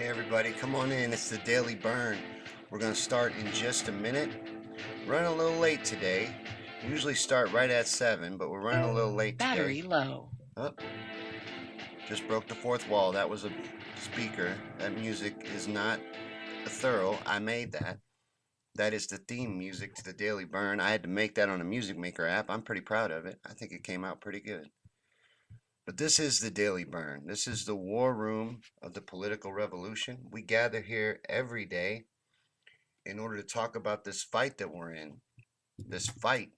Hey everybody, come on in. It's the Daily Bern. We're going to start in just a minute. Running a little late today. We usually start right at 7, but we're running a little late today. Battery low. Oh, just broke the fourth wall. That was a speaker. That music is not a thorough. I made that. That is the theme music to the Daily Bern. I had to make that on a Music Maker app. I'm pretty proud of it. I think it came out pretty good. But this is the Daily Bern. This is the war room of the political revolution. We gather here every day in order to talk about this fight that we're in, this fight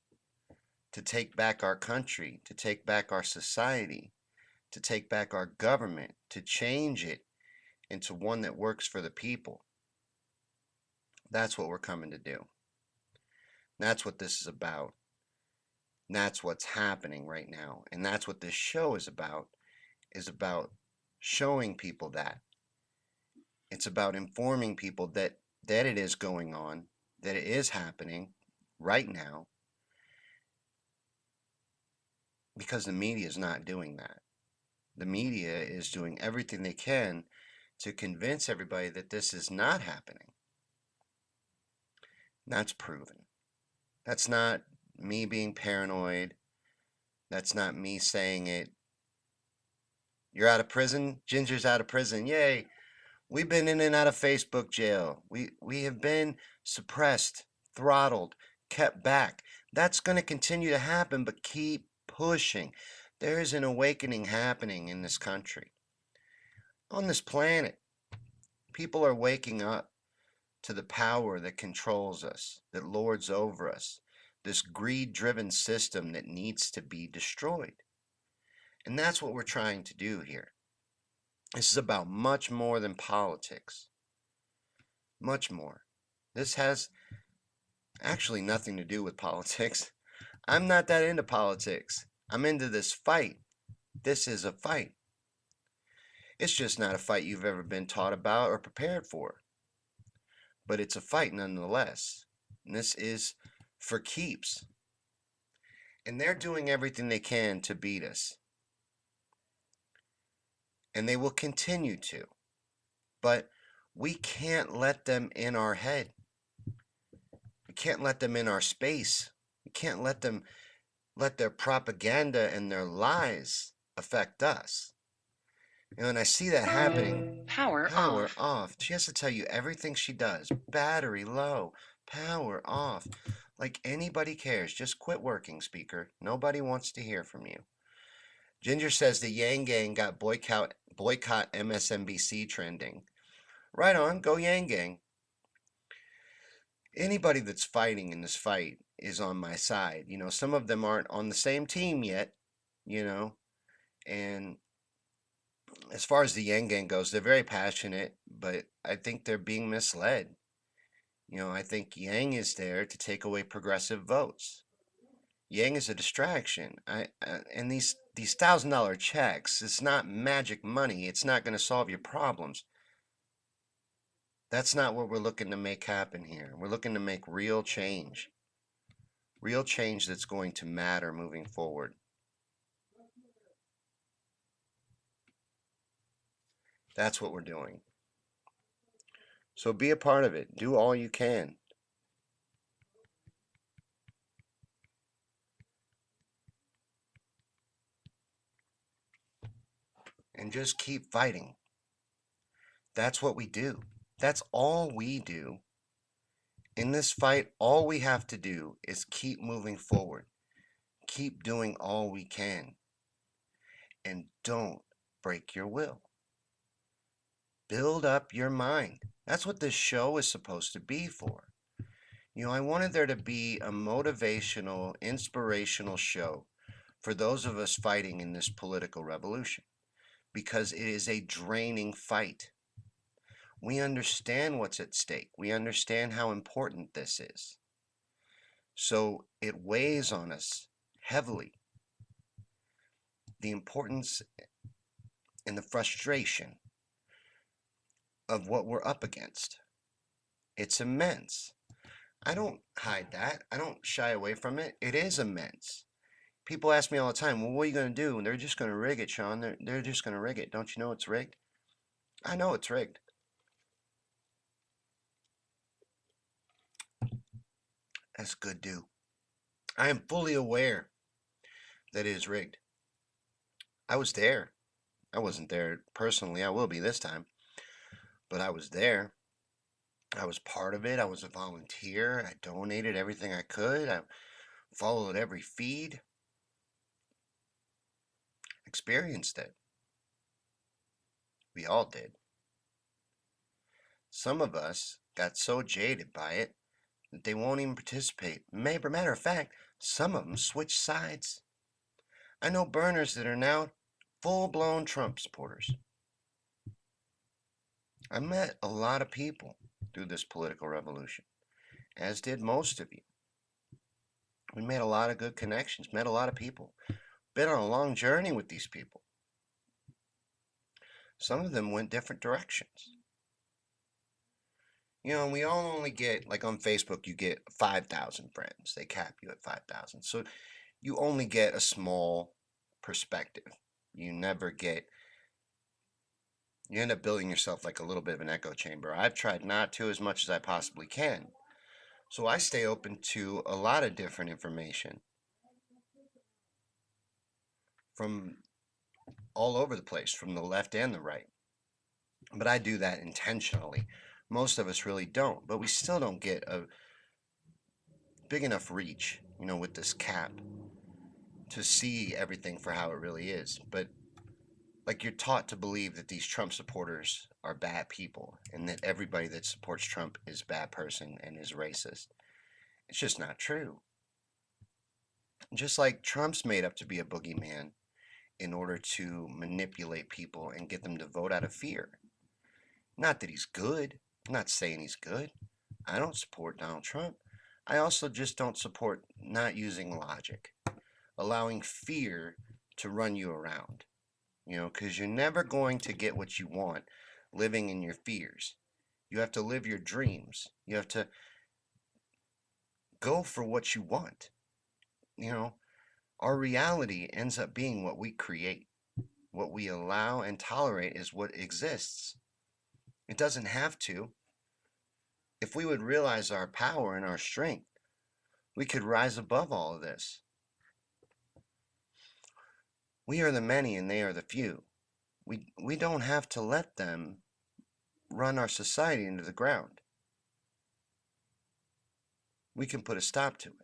to take back our country, to take back our society, to take back our government, to change it into one that works for the people. That's what we're coming to do. That's what this is about. That's what's happening right now. And that's what this show is about showing people that. It's about informing people that it is going on, that it is happening right now, because the media is not doing that. The media is doing everything they can to convince everybody that this is not happening. That's proven. That's not me being paranoid. That's not me saying it. You're out of prison? Ginger's out of prison. Yay. We've been in and out of Facebook jail. We have been suppressed, throttled, kept back. That's going to continue to happen, but keep pushing. There is an awakening happening in this country. On this planet, people are waking up to the power that controls us, that lords over us, this greed-driven system that needs to be destroyed. And that's what we're trying to do here. This is about much more than politics. Much more. This has actually nothing to do with politics. I'm not that into politics. I'm into this fight. This is a fight. It's just not a fight you've ever been taught about or prepared for. But it's a fight nonetheless. And this is for keeps. And they're doing everything they can to beat us. And they will continue to. But we can't let them in our head. We can't let them in our space. We can't let their propaganda and their lies affect us. And I see that happening. Power Power off. off. She has to tell you everything she does. Battery low. Power off. Like anybody cares. Just quit working, speaker. Nobody wants to hear from you. Ginger says the Yang Gang got boycott MSNBC trending. Right on. Go Yang Gang. Anybody that's fighting in this fight is on my side. Some of them aren't on the same team yet, and as far as the Yang Gang goes, they're very passionate, but I think they're being misled. I think Yang is there to take away progressive votes. Yang is a distraction. And these $1,000 checks, it's not magic money. It's not going to solve your problems. That's not what we're looking to make happen here. We're looking to make real change that's going to matter moving forward. That's what we're doing. So be a part of it. Do all you can. And just keep fighting. That's what we do. That's all we do. In this fight, all we have to do is keep moving forward. Keep doing all we can. And don't break your will. Build up your mind. That's what this show is supposed to be for. I wanted there to be a motivational, inspirational show for those of us fighting in this political revolution, because it is a draining fight. We understand what's at stake. We understand how important this is. So it weighs on us heavily. The importance and the frustration of what we're up against. It's immense. I don't hide that. I don't shy away from it. It is immense. People ask me all the time, well, what are you going to do? And they're just going to rig it, Sean. They're just going to rig it. Don't you know it's rigged? I know it's rigged. That's good, do. I am fully aware that it is rigged. I was there. I wasn't there personally. I will be this time. But I was there. I was part of it. I was a volunteer. I donated everything I could. I followed every feed, experienced it. We all did. Some of us got so jaded by it that they won't even participate. Matter of fact, some of them switched sides. I know burners that are now full-blown Trump supporters. I met a lot of people through this political revolution, as did most of you. We made a lot of good connections, met a lot of people, been on a long journey with these people. Some of them went different directions. You know, we all only get, like on Facebook, you get 5,000 friends. They cap you at 5,000. So you only get a small perspective. You never get, you end up building yourself like a little bit of an echo chamber. I've tried not to as much as I possibly can. So I stay open to a lot of different information from all over the place, from the left and the right. But I do that intentionally. Most of us really don't, but we still don't get a big enough reach, you know, with this cap to see everything for how it really is. But like you're taught to believe that these Trump supporters are bad people and that everybody that supports Trump is a bad person and is racist. It's just not true. Just like Trump's made up to be a boogeyman in order to manipulate people and get them to vote out of fear. Not that he's good. I'm not saying he's good. I don't support Donald Trump. I also just don't support not using logic, allowing fear to run you around, you know, because you're never going to get what you want living in your fears. You have to live your dreams. You have to go for what you want. You know, our reality ends up being what we create. What we allow and tolerate is what exists. It doesn't have to. If we would realize our power and our strength, we could rise above all of this. We are the many and they are the few. We don't have to let them run our society into the ground. We can put a stop to it.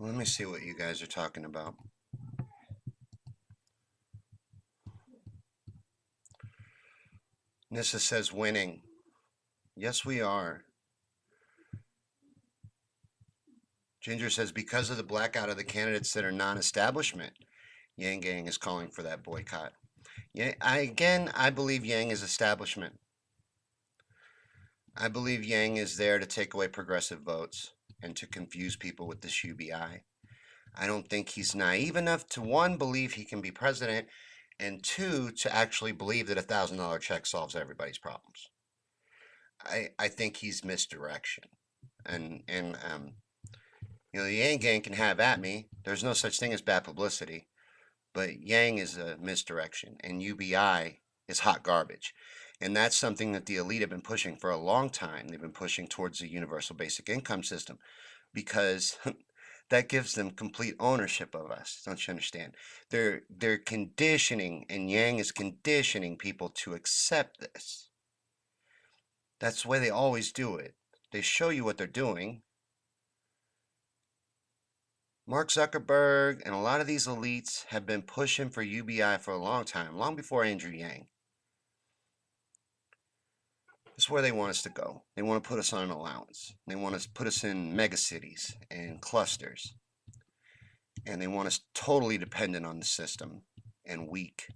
Let me see what you guys are talking about. Nissa says winning. Yes, we are. Ginger says because of the blackout of the candidates that are non-establishment, Yang Gang is calling for that boycott. Yeah, I believe Yang is establishment. I believe Yang is there to take away progressive votes and to confuse people with this UBI. I don't think he's naive enough to one, believe he can be president, and two, to actually believe that $1,000 check solves everybody's problems. I think he's misdirection. And you know, the Yang Gang can have at me. There's no such thing as bad publicity. But Yang is a misdirection, and UBI is hot garbage. And that's something that the elite have been pushing for a long time. They've been pushing towards a universal basic income system because that gives them complete ownership of us. Don't you understand? They're conditioning, and Yang is conditioning people to accept this. That's the way they always do it. They show you what they're doing. Mark Zuckerberg and a lot of these elites have been pushing for UBI for a long time, long before Andrew Yang. This is where they want us to go. They want to put us on an allowance. They want to put us in megacities and clusters. And they want us totally dependent on the system and weak.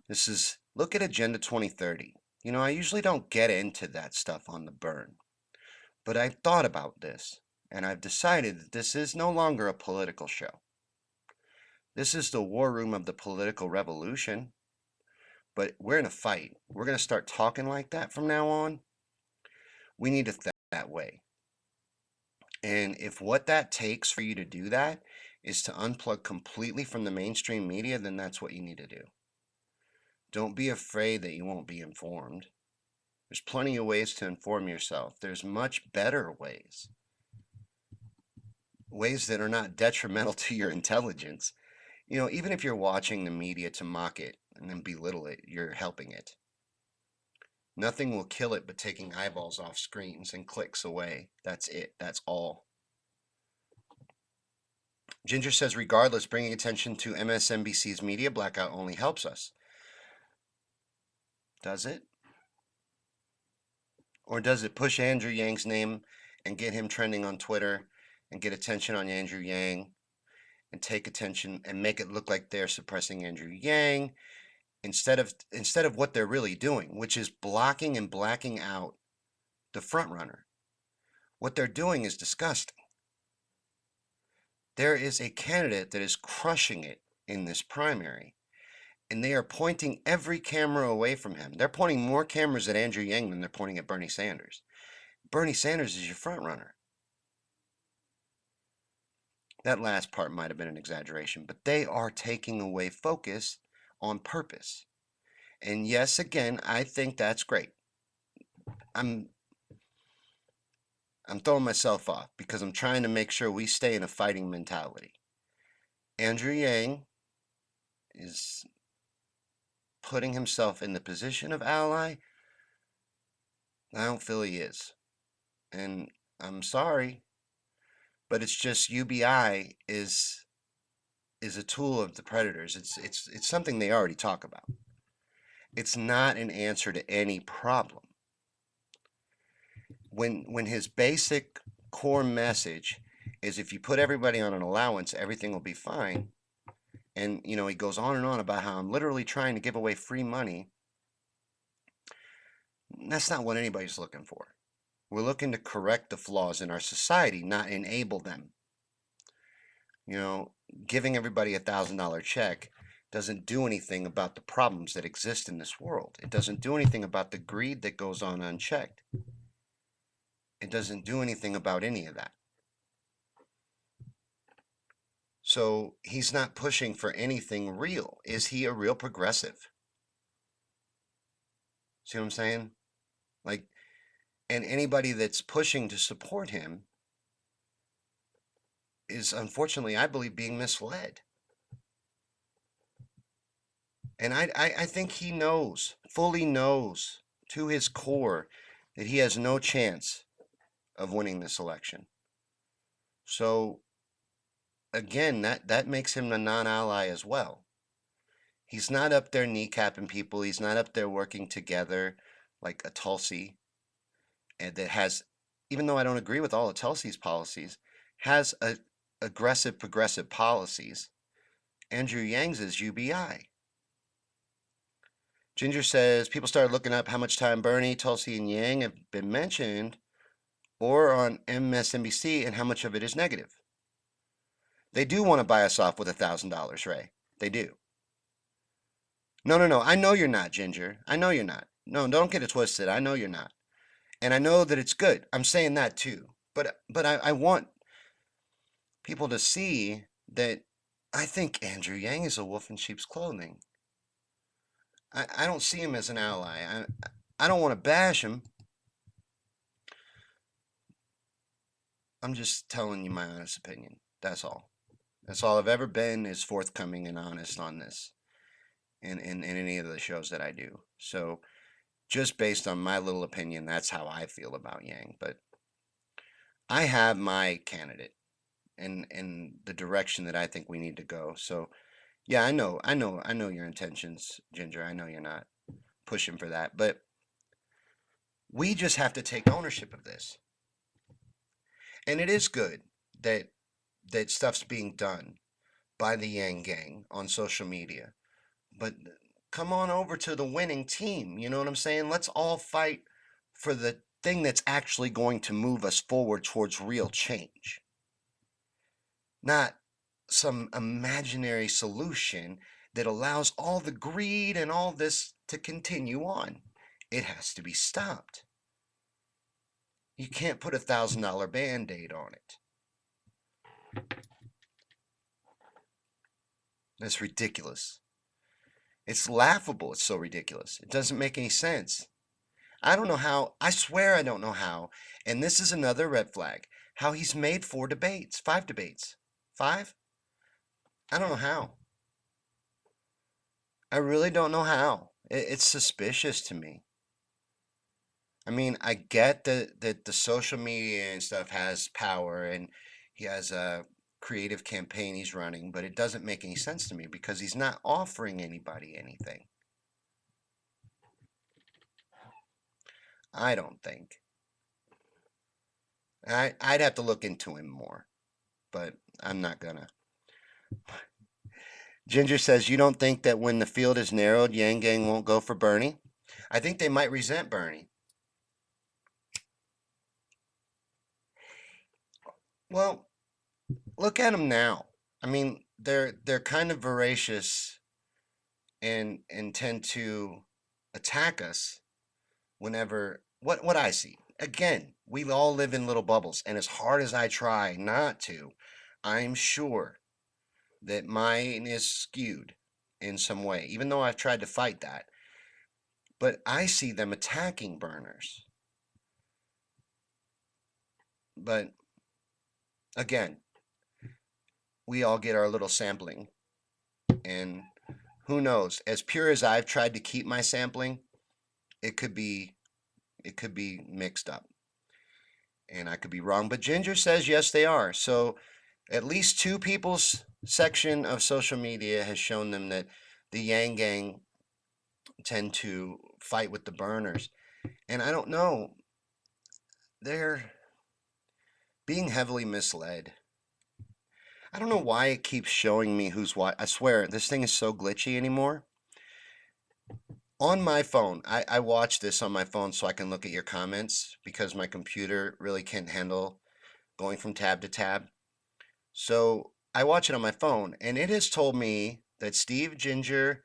This is look at Agenda 2030. You know, I usually don't get into that stuff on the burn, but I've thought about this and I've decided that this is no longer a political show. This is the war room of the political revolution, but we're in a fight. We're going to start talking like that from now on. We need to think that way. And if what that takes for you to do that is to unplug completely from the mainstream media, then that's what you need to do. Don't be afraid that you won't be informed. There's plenty of ways to inform yourself. There's much better ways. Ways that are not detrimental to your intelligence. You know, even if you're watching the media to mock it and then belittle it, you're helping it. Nothing will kill it but taking eyeballs off screens and clicks away. That's it. That's all. Ginger says, regardless, bringing attention to MSNBC's media blackout only helps us. Does it? Or does it push Andrew Yang's name and get him trending on Twitter and get attention on Andrew Yang and take attention and make it look like they're suppressing Andrew Yang instead of what they're really doing, which is blocking and blacking out the front runner. What they're doing is disgusting. There is a candidate that is crushing it in this primary, and they are pointing every camera away from him. They're pointing more cameras at Andrew Yang than they're pointing at Bernie Sanders. Bernie Sanders is your front runner. That last part might have been an exaggeration, but they are taking away focus on purpose. And yes, again, I think that's great. I'm throwing myself off because I'm trying to make sure we stay in a fighting mentality. Andrew Yang is putting himself in the position of ally. I don't feel he is. And I'm sorry, but it's just UBI is a tool of the predators. It's something they already talk about. It's not an answer to any problem. When his basic core message is if you put everybody on an allowance, everything will be fine. And you know, he goes on and on about how I'm literally trying to give away free money. That's not what anybody's looking for. We're looking to correct the flaws in our society, not enable them. You know, giving everybody $1,000 check doesn't do anything about the problems that exist in this world. It doesn't do anything about the greed that goes on unchecked. It doesn't do anything about any of that. So he's not pushing for anything real. Is he a real progressive? See what I'm saying? Like, and anybody that's pushing to support him is unfortunately, I believe, being misled. And I think he knows, fully knows to his core that he has no chance of winning this election. So again, that makes him a non-ally as well. He's not up there kneecapping people. He's not up there working together like a Tulsi, and that has, even though I don't agree with all of Tulsi's policies, has aggressive progressive policies. Andrew Yang's is UBI. Ginger says people started looking up how much time Bernie, Tulsi, and Yang have been mentioned or on MSNBC and how much of it is negative. They do want to buy us off with $1,000, Ray. They do. No. I know you're not, Ginger. I know you're not. No, don't get it twisted. I know you're not. And I know that it's good. I'm saying that too. But I want people to see that I think Andrew Yang is a wolf in sheep's clothing. I don't see him as an ally. I don't want to bash him. I'm just telling you my honest opinion. That's all. That's all I've ever been, is forthcoming and honest on this in any of the shows that I do. So just based on my little opinion, that's how I feel about Yang. But I have my candidate in the direction that I think we need to go. So yeah, I know your intentions, Ginger. I know you're not pushing for that, but we just have to take ownership of this. And it is good that stuff's being done by the Yang gang on social media. But Come on over to the winning team. You know what I'm saying? Let's all fight for the thing that's actually going to move us forward towards real change, not some imaginary solution that allows all the greed and all this to continue on. It has to be stopped. You can't put $1,000 band-aid on it. That's ridiculous. It's laughable. It's so ridiculous. It doesn't make any sense. I don't know how. I swear I don't know how. And this is another red flag. How he's made 4 debates, 5 debates. Five? I don't know how. I really don't know how. It's suspicious to me. I mean, I get that the social media and stuff has power and he has a creative campaign he's running, but it doesn't make any sense to me because he's not offering anybody anything. I don't think. I'd have to look into him more, but I'm not gonna. Ginger says, you don't think that when the field is narrowed, Yang Gang won't go for Bernie? I think they might resent Bernie. Well, look at them now. I mean, they're kind of voracious and tend to attack us whenever what I see. Again, we all live in little bubbles, and as hard as I try not to, I'm sure that mine is skewed in some way, even though I've tried to fight that. But I see them attacking burners. But again, we all get our little sampling, and who knows? As pure as I've tried to keep my sampling, it could be it could be mixed up, and I could be wrong. But Ginger says yes, they are. So at least two people's section of social media has shown them that the Yang Gang tend to fight with the burners, and I don't know. They're being heavily misled. I don't know why it keeps showing me who's what. I swear, this thing is so glitchy anymore. On my phone, I watch this on my phone so I can look at your comments because my computer really can't handle going from tab to tab. So I watch it on my phone, and it has told me that Steve, Ginger,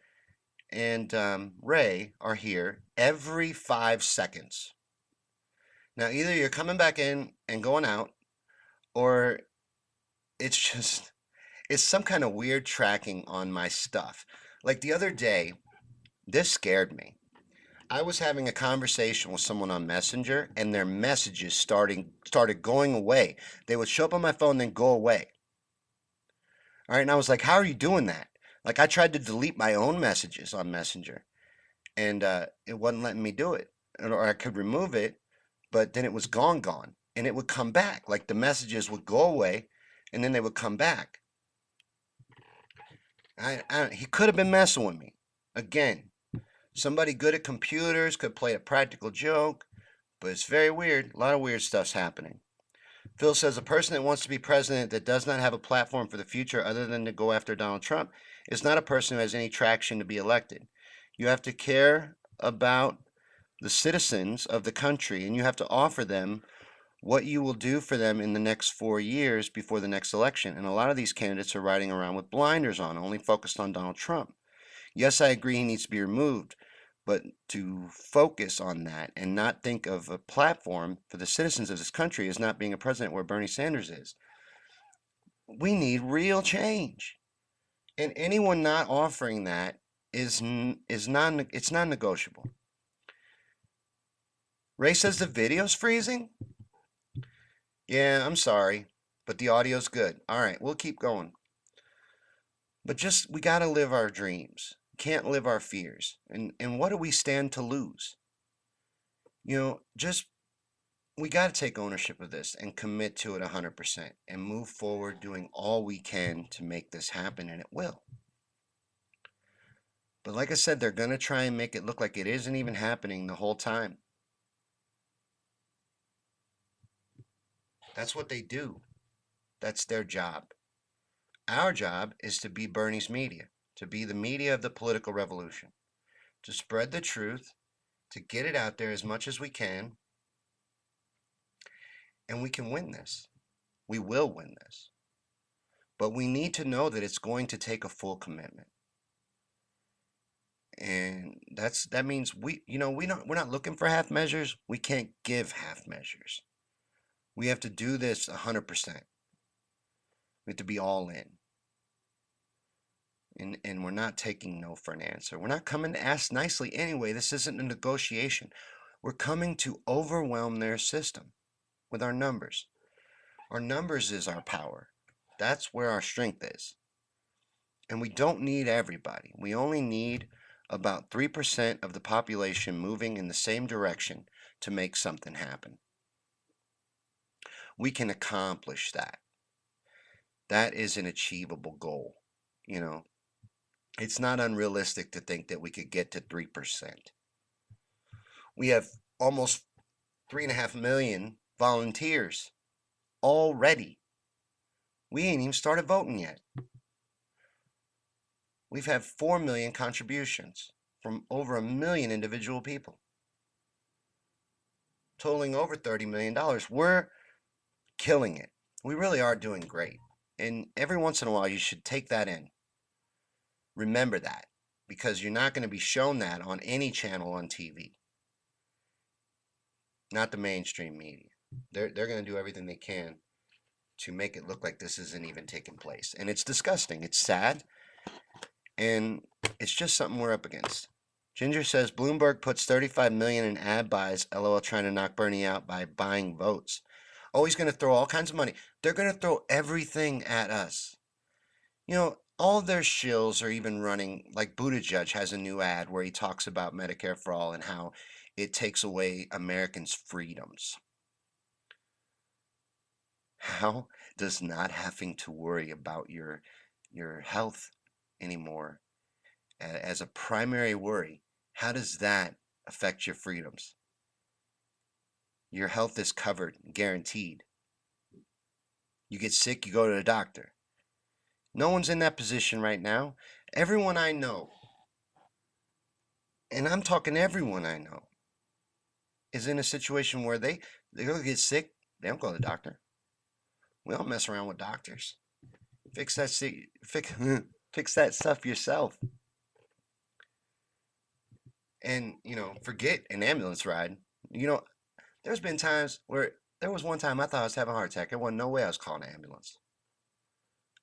and Ray are here every 5 seconds. Now, either you're coming back in and going out, or it's just it's some kind of weird tracking on my stuff. Like the other day, this scared me. I was having a conversation with someone on Messenger and their messages started going away. They would show up on my phone then go away. All right, and I was like, "How are you doing that?" Like I tried to delete my own messages on Messenger and it wasn't letting me do it. Or I could remove it, but then it was gone and it would come back. Like the messages would go away and then they would come back. He could have been messing with me. Again, somebody good at computers could play a practical joke, but it's very weird. A lot of weird stuff's happening. Phil says a person that wants to be president that does not have a platform for the future other than to go after Donald Trump is not a person who has any traction to be elected. You have to care about the citizens of the country and you have to offer them what you will do for them in the next 4 years before the next election. And a lot of these candidates are riding around with blinders on, only focused on Donald Trump. Yes, I agree he needs to be removed, but to focus on that and not think of a platform for the citizens of this country as not being a president where Bernie Sanders is. We need real change. And anyone not offering that is non it's non-negotiable. Ray says the video's freezing? Yeah, I'm sorry, but the audio's good. All right, we'll keep going. But just we got to live our dreams. Can't live our fears. And what do we stand to lose? Just we got to take ownership of this and commit to it 100% and move forward doing all we can to make this happen, and it will. But like I said, they're going to try and make it look like it isn't even happening the whole time. That's what they do. That's their job. Our job is to be Bernie's media, to be the media of the political revolution. to spread the truth, to get it out there as much as we can, and we can win this. We will win this. But we need to know that it's going to take a full commitment. And that means we're not looking for half measures. We can't give half measures. We have to do this 100%. We have to be all in. And we're not taking no for an answer. We're not coming to ask nicely anyway. This isn't a negotiation. We're coming to overwhelm their system with our numbers. Our numbers is our power. That's where our strength is. And we don't need everybody. We only need about 3% of the population moving in the same direction to make something happen. We can accomplish that. That is an achievable goal. You know, it's not unrealistic to think that we could get to 3%. We have almost 3.5 million volunteers already. We ain't even started voting yet. We've had 4 million contributions from over 1 million individual people, totaling over $30 million. We're killing it. We really are doing great. And every once in a while, you should take that in. Remember that, because you're not going to be shown that on any channel on TV. Not the mainstream media. They're going to do everything they can to make it look like this isn't even taking place. And it's disgusting. It's sad. And it's just something we're up against. Ginger says Bloomberg puts 35 million in ad buys. LOL, trying to knock Bernie out by buying votes. Oh, he's going to throw all kinds of money. They're going to throw everything at us. You know, all of their shills are even running, like Buttigieg has a new ad where he talks about Medicare for all and how it takes away Americans' freedoms. How does not having to worry about your health anymore as a primary worry, how does that affect your freedoms? Your health is covered, guaranteed. You get sick, you go to the doctor. No one's in that position right now. Everyone I know, and I'm talking everyone I know, is in a situation where they go get sick, they don't go to the doctor. We don't mess around with doctors. Fix that fix that stuff yourself. And, forget an ambulance ride. There's been times where there was one time I thought I was having a heart attack. There wasn't no way I was calling an ambulance.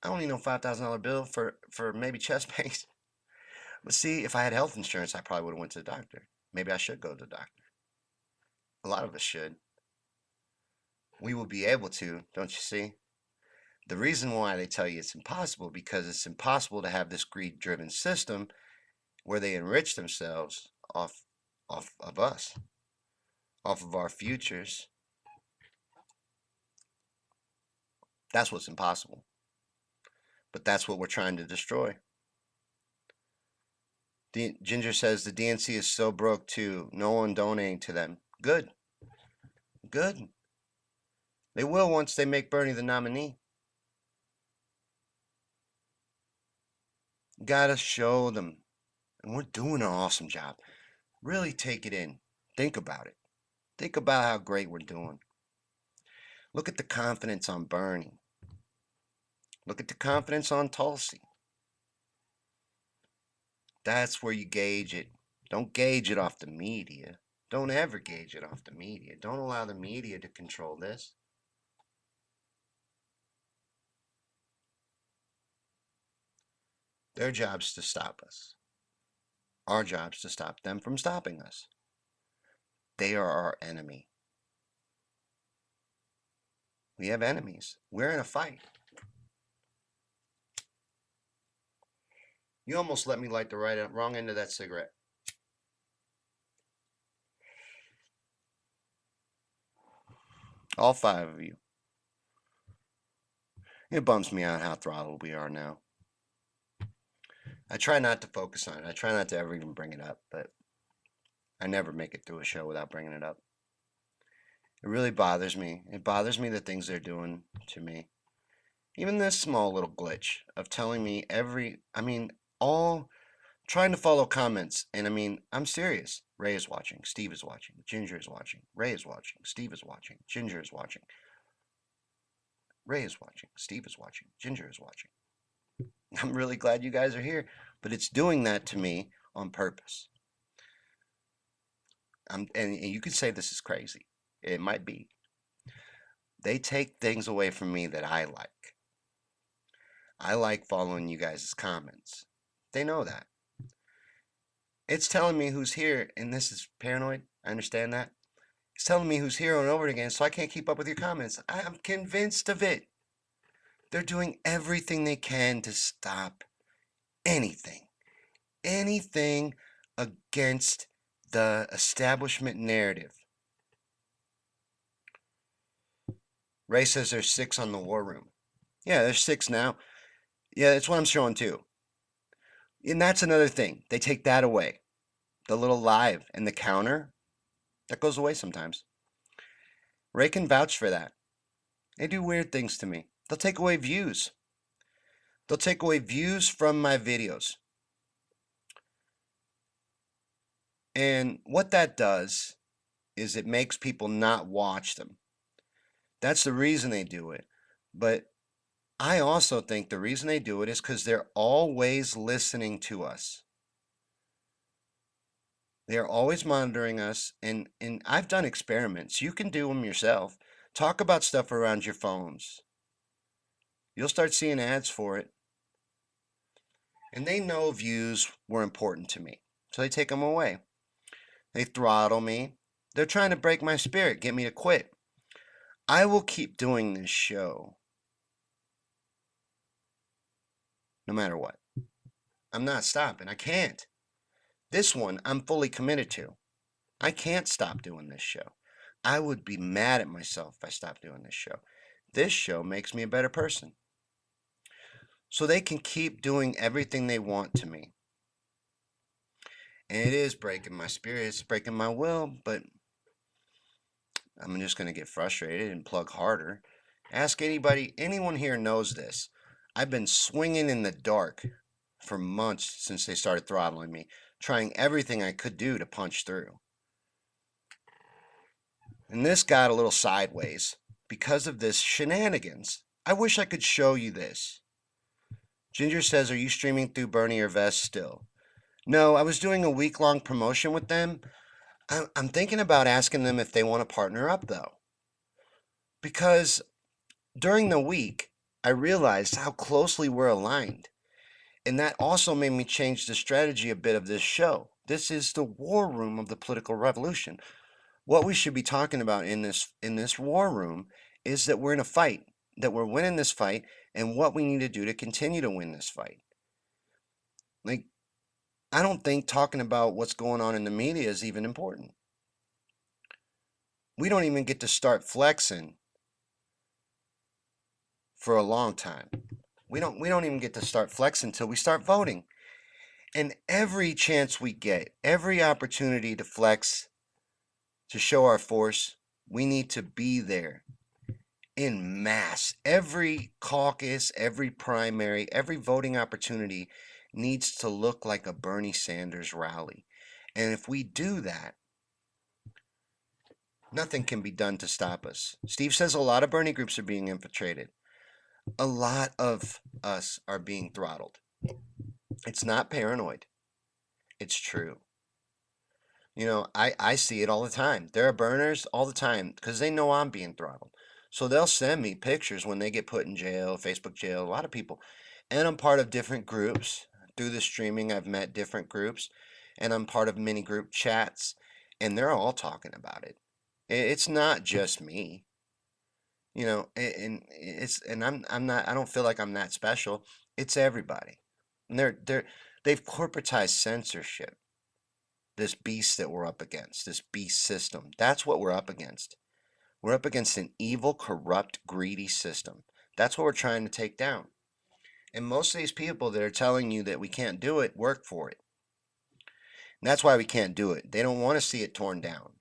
I don't need no $5,000 bill for maybe chest pains. But see, if I had health insurance, I probably would have went to the doctor. Maybe I should go to the doctor. A lot of us should. We will be able to, don't you see? The reason why they tell you it's impossible, because it's impossible to have this greed-driven system where they enrich themselves off of us, off of our futures. That's what's impossible. But that's what we're trying to destroy. Ginger says the DNC is so broke too. No one donating to them. Good. Good. They will once they make Bernie the nominee. Gotta show them. And we're doing an awesome job. Really take it in. Think about it. Think about how great we're doing. Look at the confidence on Bernie. Look at the confidence on Tulsi. That's where you gauge it. Don't gauge it off the media. Don't ever gauge it off the media. Don't allow the media to control this. Their job's to stop us. Our job's to stop them from stopping us. They are our enemy. We have enemies. We're in a fight. You almost let me light the wrong end of that cigarette. All 5 of you. It bums me out how throttled we are now. I try not to focus on it. I try not to ever even bring it up, but I never make it through a show without bringing it up. It really bothers me. It bothers me the things they're doing to me. Even this small little glitch of telling me all trying to follow comments. And I mean, I'm serious. Ray is watching. Steve is watching. Ginger is watching. Ray is watching. Steve is watching. Ginger is watching. Ray is watching. Steve is watching. Ginger is watching. I'm really glad you guys are here, but it's doing that to me on purpose. And you could say this is crazy. It might be. They take things away from me that I like. I like following you guys' comments. They know that. It's telling me who's here, and this is paranoid. I understand that. It's telling me who's here and over again, so I can't keep up with your comments. I'm convinced of it. They're doing everything they can to stop anything, anything against the establishment narrative. Ray says there's 6 on the war room. Yeah, there's 6 now. Yeah, that's what I'm showing too. And that's another thing. They take that away. The little live and the counter, that goes away sometimes. Ray can vouch for that. They do weird things to me. They'll take away views. They'll take away views from my videos. And what that does is it makes people not watch them. That's the reason they do it. But I also think the reason they do it is because they're always listening to us. They're always monitoring us. And I've done experiments. You can do them yourself. Talk about stuff around your phones. You'll start seeing ads for it. And they know views were important to me. So they take them away. They throttle me. They're trying to break my spirit, get me to quit. I will keep doing this show no matter what. I'm not stopping. I can't. This one I'm fully committed to. I can't stop doing this show. I would be mad at myself if I stopped doing this show. This show makes me a better person. So they can keep doing everything they want to me. And it is breaking my spirit, it's breaking my will, but I'm just going to get frustrated and plug harder. Ask anybody, anyone here knows this. I've been swinging in the dark for months since they started throttling me, trying everything I could do to punch through. And this got a little sideways because of this shenanigans. I wish I could show you this. Ginger says, are you streaming through Bernie or Vest still? No, I was doing a week-long promotion with them. I'm thinking about asking them if they want to partner up, though. Because during the week, I realized how closely we're aligned. And that also made me change the strategy a bit of this show. This is the war room of the political revolution. What we should be talking about in this war room is that we're in a fight, that we're winning this fight, and what we need to do to continue to win this fight. Like, I don't think talking about what's going on in the media is even important. We don't even get to start flexing for a long time. We don't even get to start flexing until we start voting. And every chance we get, every opportunity to flex, to show our force, we need to be there in mass. Every caucus, every primary, every voting opportunity needs to look like a Bernie Sanders rally. And if we do that, nothing can be done to stop us. Steve says a lot of Bernie groups are being infiltrated. A lot of us are being throttled. It's not paranoid. It's true. You know, I see it all the time. There are burners all the time because they know I'm being throttled. So they'll send me pictures when they get put in jail, Facebook jail, a lot of people. And I'm part of different groups. Through the streaming, I've met different groups, and I'm part of many group chats, and they're all talking about it. It's not just me, you know, and I'm not, I don't feel like I'm that special. It's everybody. And they've corporatized censorship, this beast that we're up against, this beast system. That's what we're up against. We're up against an evil, corrupt, greedy system. That's what we're trying to take down. And most of these people that are telling you that we can't do it work for it. And that's why we can't do it. They don't want to see it torn down.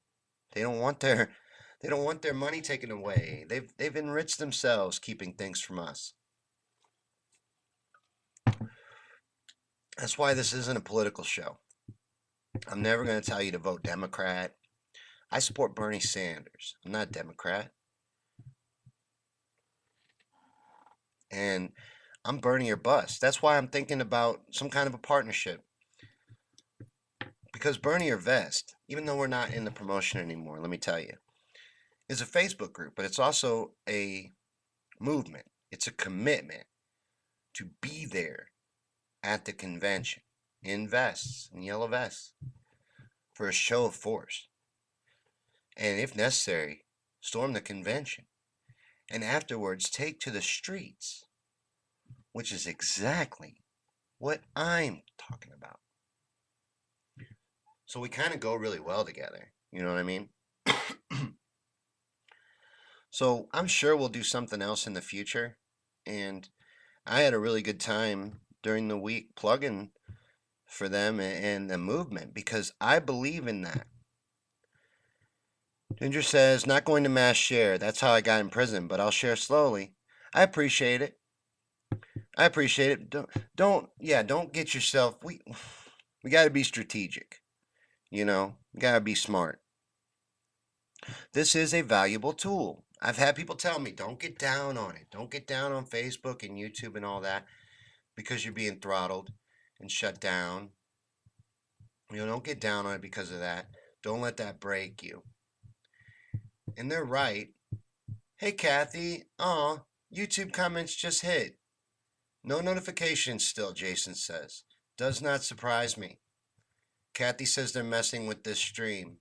They don't want their money taken away. They've enriched themselves keeping things from us. That's why this isn't a political show. I'm never going to tell you to vote Democrat. I support Bernie Sanders. I'm not a Democrat. And I'm Bernie or bust. That's why I'm thinking about some kind of a partnership. Because Bernie or Vest, even though we're not in the promotion anymore, let me tell you, is a Facebook group, but it's also a movement. It's a commitment to be there at the convention in vests, in yellow vests, for a show of force. And if necessary, storm the convention. And afterwards, take to the streets, which is exactly what I'm talking about. So we kind of go really well together. You know what I mean? So I'm sure we'll do something else in the future. And I had a really good time during the week plugging for them and the movement because I believe in that. Ginger says, not going to mass share. That's how I got in prison, but I'll share slowly. I appreciate it. I appreciate it. Don't get yourself. We got to be strategic. We got to be smart. This is a valuable tool. I've had people tell me, don't get down on it. Don't get down on Facebook and YouTube and all that because you're being throttled and shut down. Don't get down on it because of that. Don't let that break you. And they're right. Hey, Kathy. YouTube comments just hit. No notifications still, Jason says. Does not surprise me. Kathy says they're messing with this stream.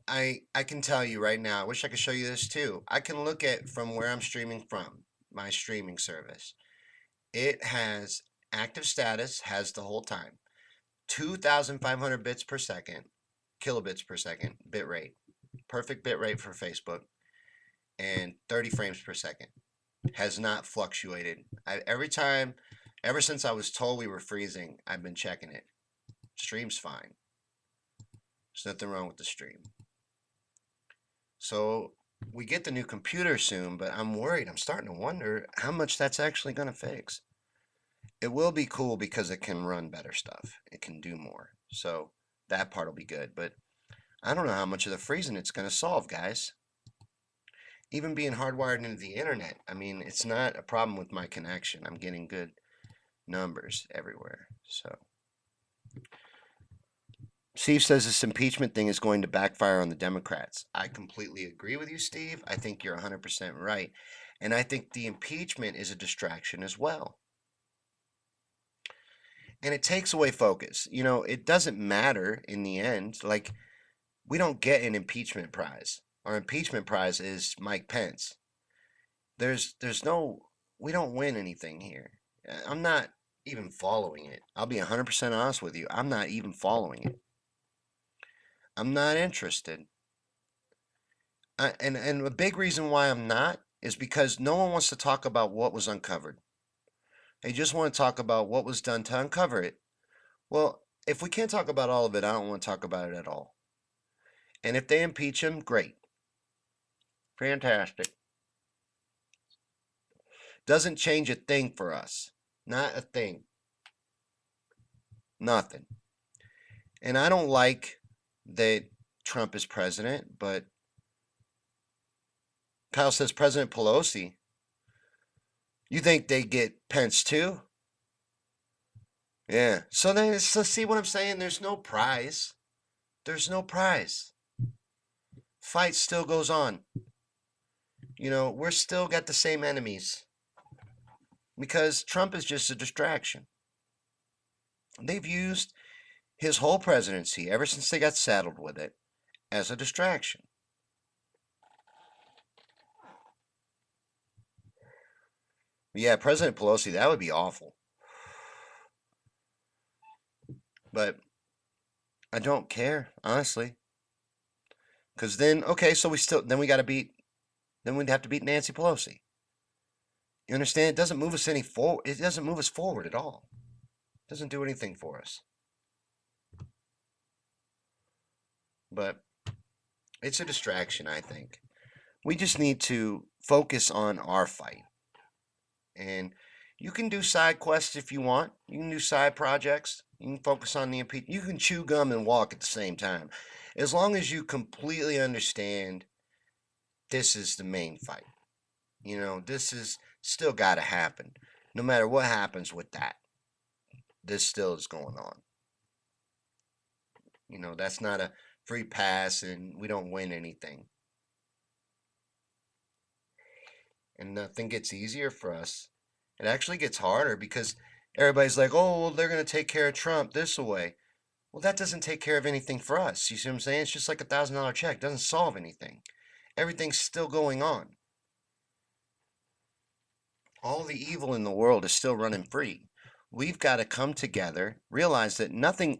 I can tell you right now, I wish I could show you this too. I can look at from where I'm streaming from, my streaming service. It has active status, has the whole time. 2,500 bits per second, kilobits per second, bit rate. Perfect bit rate for Facebook. And 30 frames per second. Has not fluctuated. Ever since I was told we were freezing, I've been checking it. Stream's fine. There's nothing wrong with the stream. So we get the new computer soon, but I'm worried. I'm starting to wonder how much that's actually going to fix. It will be cool because it can run better stuff. It can do more. So that part will be good. But I don't know how much of the freezing it's going to solve, guys. Even being hardwired into the internet, I mean, it's not a problem with my connection. I'm getting good numbers everywhere. So Steve says this impeachment thing is going to backfire on the Democrats. I completely agree with you, Steve. I think you're 100% right. And I think the impeachment is a distraction as well. And it takes away focus. It doesn't matter in the end. Like, we don't get an impeachment prize. Our impeachment prize is Mike Pence. There's no, we don't win anything here. I'm not even following it. I'll be 100% honest with you. I'm not even following it. I'm not interested. And a big reason why I'm not is because no one wants to talk about what was uncovered. They just want to talk about what was done to uncover it. Well, if we can't talk about all of it, I don't want to talk about it at all. And if they impeach him, great. Fantastic. Doesn't change a thing for us. Not a thing. Nothing. And I don't like that Trump is president, but Kyle says President Pelosi. You think they get Pence too? Yeah. So see what I'm saying? There's no prize. There's no prize. Fight still goes on. We're still got the same enemies. Because Trump is just a distraction. They've used his whole presidency, ever since they got saddled with it, as a distraction. Yeah, President Pelosi, that would be awful. But I don't care, honestly. Because then, okay, so then we got to then we'd have to beat Nancy Pelosi. You understand? It doesn't move us any forward. It doesn't move us forward at all. It doesn't do anything for us. But it's a distraction, I think. We just need to focus on our fight. And, You can do side quests if you want. You can do side projects. You can focus on the impeachment. You can chew gum and walk at the same time. As long as you completely understand this is the main fight. This is still got to happen. No matter what happens with that, this still is going on. That's not a free pass and we don't win anything. And nothing gets easier for us. It actually gets harder because everybody's like, oh, well, they're going to take care of Trump this way. Well, that doesn't take care of anything for us. You see what I'm saying? It's just like $1,000 check. It doesn't solve anything. Everything's still going on. All the evil in the world is still running free. We've got to come together, realize that nothing's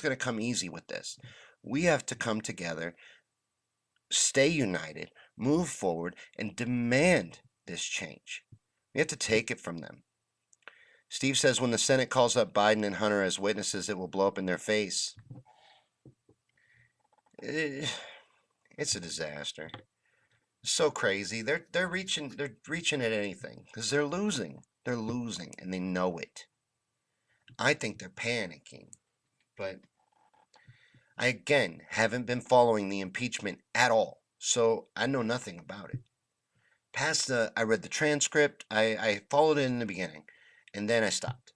going to come easy with this. We have to come together, stay united, move forward, and demand this change. We have to take it from them. Steve says when the Senate calls up Biden and Hunter as witnesses, it will blow up in their face. It's a disaster. So crazy. They're reaching at anything because they're losing. They're losing and they know it. I think they're panicking. But I again haven't been following the impeachment at all. So I know nothing about it. I read the transcript. I followed it in the beginning and then I stopped.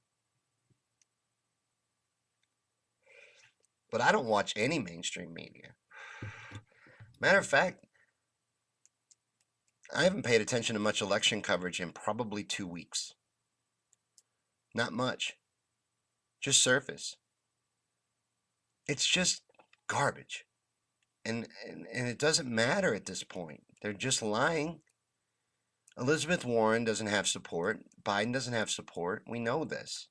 But I don't watch any mainstream media. Matter of fact, I haven't paid attention to much election coverage in probably 2 weeks. Not much. Just surface. It's just garbage. And it doesn't matter at this point. They're just lying. Elizabeth Warren doesn't have support. Biden doesn't have support. We know this.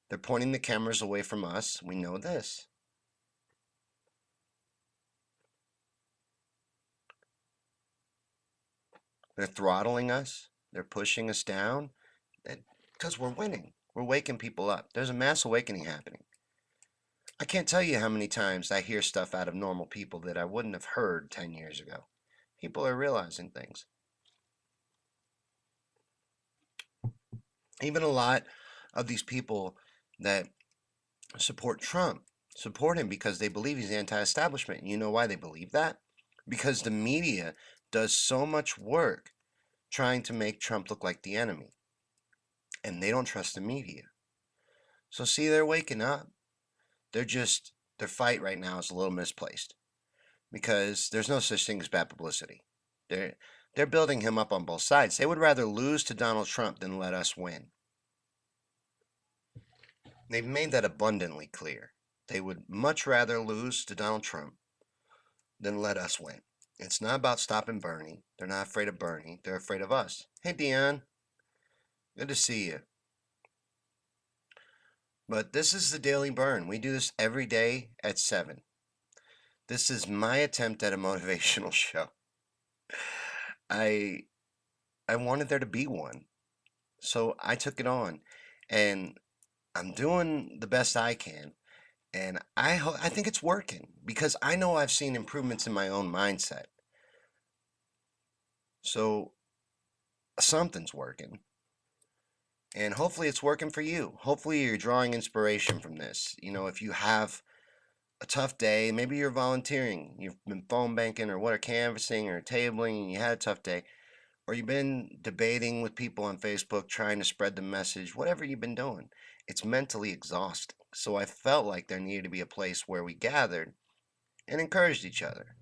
They're pointing the cameras away from us. We know this. They're throttling us. They're pushing us down. Because we're winning. We're waking people up. There's a mass awakening happening. I can't tell you how many times I hear stuff out of normal people that I wouldn't have heard 10 years ago. People are realizing things. Even a lot of these people that support Trump support him because they believe he's anti-establishment. You know why they believe that? Because the media does so much work trying to make Trump look like the enemy. And they don't trust the media. So see, they're waking up. Their fight right now is a little misplaced because there's no such thing as bad publicity. They're building him up on both sides. They would rather lose to Donald Trump than let us win. They've made that abundantly clear. They would much rather lose to Donald Trump than let us win. It's not about stopping Bernie. They're not afraid of Bernie. They're afraid of us. Hey, Dion. Good to see you. But this is the Daily Bern. We do this every day at 7. This is my attempt at a motivational show. I wanted there to be one. So I took it on. And I'm doing the best I can. And I think it's working because I know I've seen improvements in my own mindset. So something's working. And hopefully it's working for you. Hopefully you're drawing inspiration from this. If you have a tough day, maybe you're volunteering, you've been phone banking or canvassing or tabling and you had a tough day, or you've been debating with people on Facebook trying to spread the message, whatever you've been doing, it's mentally exhausting. So I felt like there needed to be a place where we gathered and encouraged each other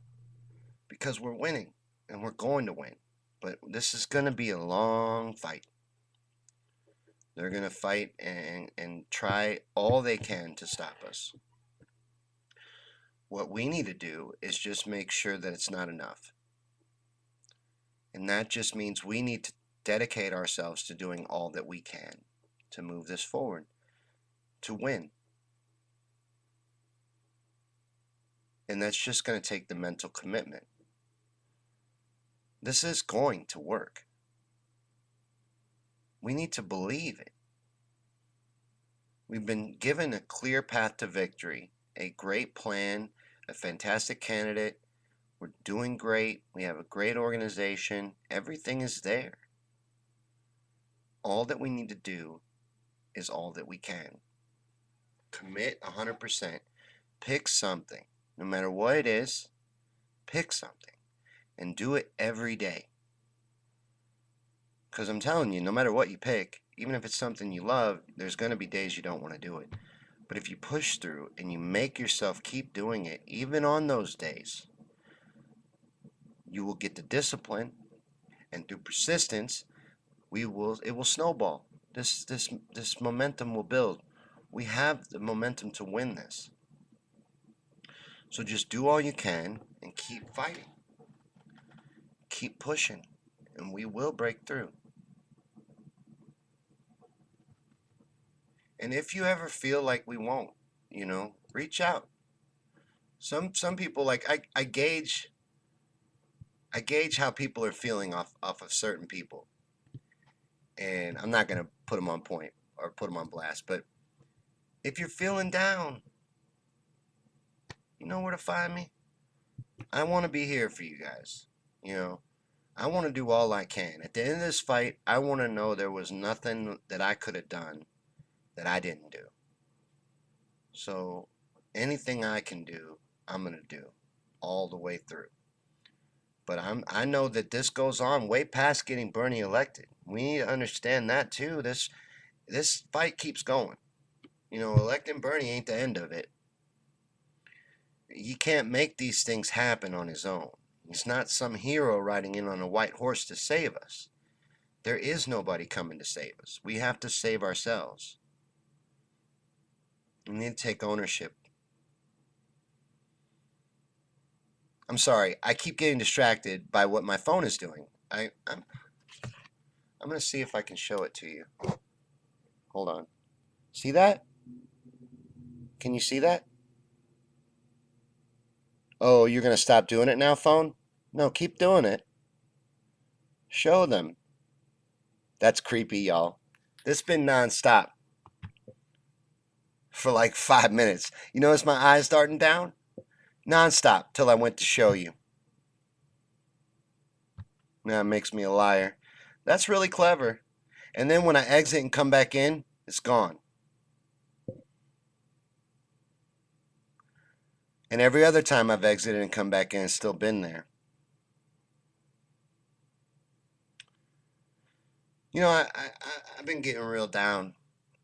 because we're winning and we're going to win. But this is going to be a long fight. They're going to fight and try all they can to stop us. What we need to do is just make sure that it's not enough. And that just means we need to dedicate ourselves to doing all that we can to move this forward, to win. And that's just going to take the mental commitment. This is going to work. We need to believe it. We've been given a clear path to victory, a great plan, a fantastic candidate. We're doing great. We have a great organization. Everything is there. All that we need to do is all that we can. Commit 100%. Pick something. No matter what it is, pick something and do it every day. Because I'm telling you, no matter what you pick, even if it's something you love, there's going to be days you don't want to do it. But if you push through and you make yourself keep doing it, even on those days, you will get the discipline, and through persistence, it will snowball. This momentum will build. We have the momentum to win this. So just do all you can and keep fighting. Keep pushing, and we will break through. And if you ever feel like we won't, reach out. Some people, like, I gauge how people are feeling off of certain people. And I'm not gonna put them on point or put them on blast, but if you're feeling down, you know where to find me. I want to be here for you guys. You know, I want to do all I can. At the end of this fight, I want to know there was nothing that I could have done that I didn't do. So anything I can do, I'm going to do all the way through. But I know that this goes on way past getting Bernie elected. We need to understand that too. This fight keeps going. Electing Bernie ain't the end of it. He can't make these things happen on his own. He's not some hero riding in on a white horse to save us. There is nobody coming to save us. We have to save ourselves. We need to take ownership. I'm sorry, I keep getting distracted by what my phone is doing. I'm going to see if I can show it to you. Hold on. See that? Can you see that? Oh, you're going to stop doing it now, phone? No, keep doing it. Show them. That's creepy, y'all. This has been nonstop for like 5 minutes. You notice my eyes darting down? Nonstop till I went to show you. Now it makes me a liar. That's really clever. And then when I exit and come back in, it's gone. And every other time I've exited and come back in, it's still been there. I've been getting real down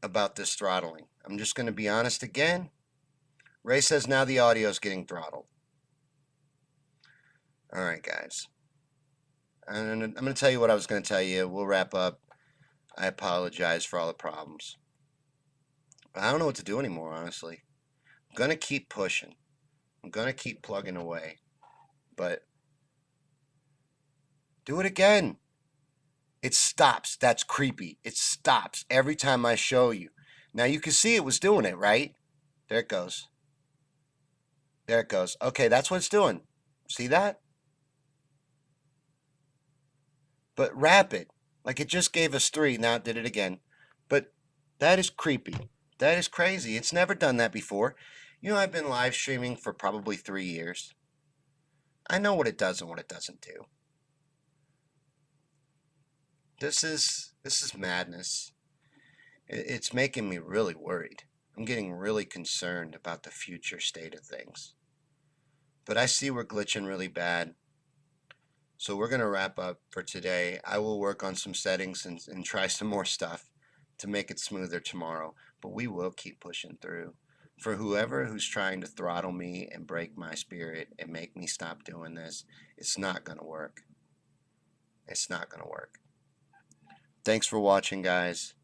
about this throttling. I'm just going to be honest again. Ray says now the audio's getting throttled. All right, guys. I'm going to tell you what I was going to tell you. We'll wrap up. I apologize for all the problems. I don't know what to do anymore, honestly. I'm going to keep pushing. I'm going to keep plugging away. But do it again. It stops. That's creepy. It stops every time I show you. Now you can see it was doing it, right? There it goes. There it goes. Okay, that's what it's doing. See that? But rapid. Like it just gave us 3. Now it did it again. But that is creepy. That is crazy. It's never done that before. I've been live streaming for probably 3 years. I know what it does and what it doesn't do. This is madness. It's making me really worried. I'm getting really concerned about the future state of things. But I see we're glitching really bad. So we're going to wrap up for today. I will work on some settings and try some more stuff to make it smoother tomorrow. But we will keep pushing through. For whoever who's trying to throttle me and break my spirit and make me stop doing this, it's not going to work. It's not going to work. Thanks for watching, guys.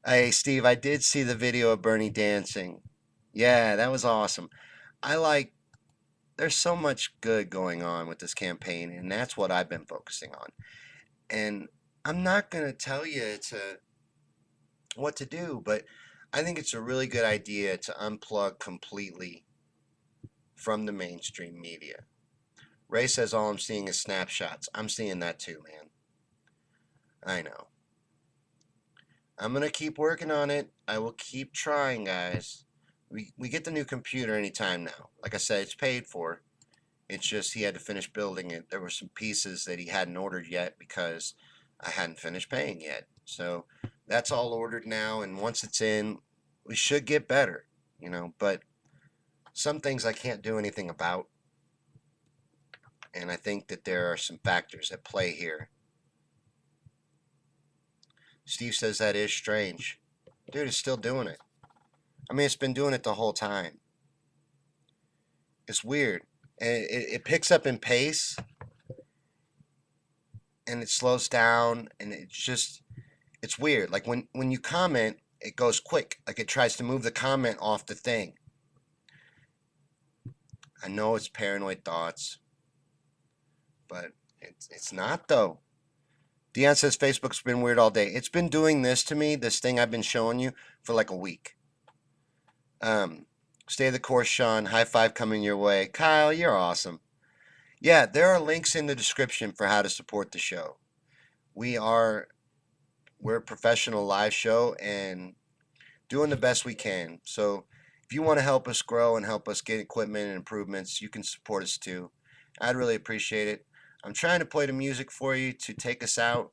Hey, Steve, I did see the video of Bernie dancing. Yeah, that was awesome. There's so much good going on with this campaign, and that's what I've been focusing on. And I'm not going to tell you what to do, but I think it's a really good idea to unplug completely from the mainstream media. Ray says all I'm seeing is snapshots. I'm seeing that too, man. I know. I'm going to keep working on it. I will keep trying, guys. We get the new computer anytime now. Like I said, it's paid for. It's just he had to finish building it. There were some pieces that he hadn't ordered yet because I hadn't finished paying yet. So that's all ordered now, and once it's in, we should get better, but some things I can't do anything about, and I think that there are some factors at play here. Steve says that is strange. Dude, it's still doing it. I mean, it's been doing it the whole time. It's weird. And it picks up in pace and it slows down, and it's weird. Like when you comment, it goes quick. Like it tries to move the comment off the thing. I know it's paranoid thoughts, but it's not though. Dion says Facebook's been weird all day. It's been doing this to me, this thing I've been showing you, for like a week. Um, Stay the course, Sean. High five coming your way. Kyle, you're awesome. Yeah, there are links in the description for how to support the show. We are we're a professional live show and doing the best we can. So if you want to help us grow and help us get equipment and improvements, you can support us too. I'd really appreciate it. I'm trying to play the music for you to take us out,